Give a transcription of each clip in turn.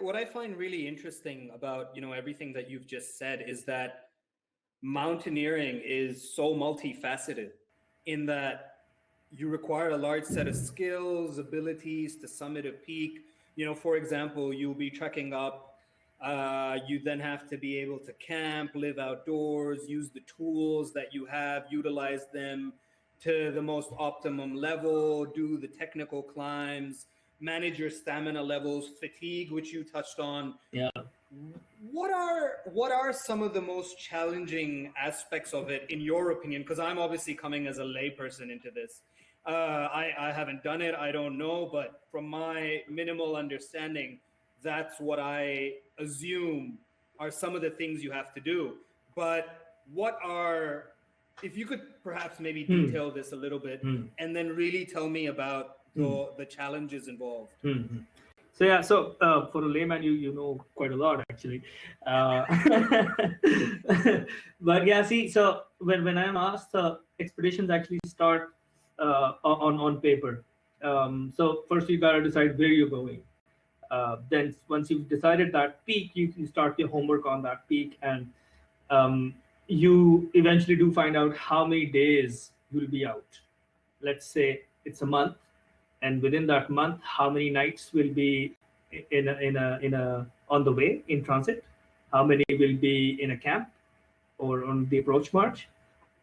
what I find really interesting about, everything that you've just said is that mountaineering is so multifaceted in that you require a large set of skills, abilities to summit a peak. For example, you'll be trekking up. You then have to be able to camp, live outdoors, use the tools that you have, utilize them to the most optimum level, do the technical climbs, manage your stamina levels, fatigue, which you touched on. Yeah. What are some of the most challenging aspects of it, in your opinion? Because I'm obviously coming as a layperson into this. I haven't done it. I don't know. But from my minimal understanding, that's what I assume are some of the things you have to do. But if you could perhaps maybe detail this a little bit and then really tell me about the challenges involved. So for a layman, you know quite a lot actually. But yeah, see, so when I'm asked, expeditions actually start on paper. So first you gotta decide where you're going. Then once you've decided that peak, you start your homework on that peak, and you eventually do find out how many days you'll be out. Let's say it's a month, and within that month, how many nights will be on the way in transit, how many will be in a camp or on the approach march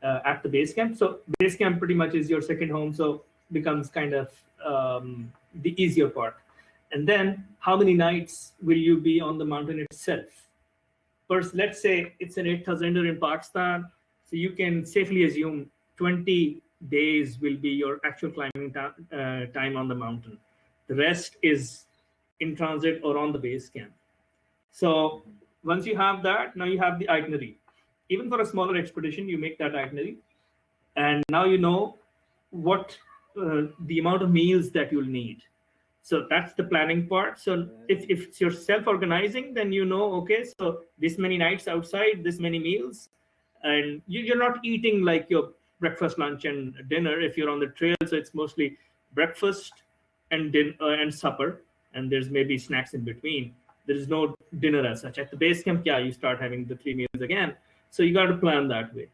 at the base camp. So base camp pretty much is your second home, so becomes kind of the easier part. And then how many nights will you be on the mountain itself? First, let's say it's an 8,000er in Pakistan, so you can safely assume 20 days will be your actual climbing time on the mountain. The rest is in transit or on the base camp. So once you have that, now you have the itinerary. Even for a smaller expedition, you make that itinerary, and now you know what the amount of meals that you'll need. So that's the planning part. So if you're self-organizing, then you know, okay, so this many nights outside, this many meals, and you're not eating like your breakfast, lunch, and dinner if you're on the trail. So it's mostly breakfast and and supper, and there's maybe snacks in between. There is no dinner as such. At the base camp, yeah, you start having the 3 meals again. So you got to plan that way.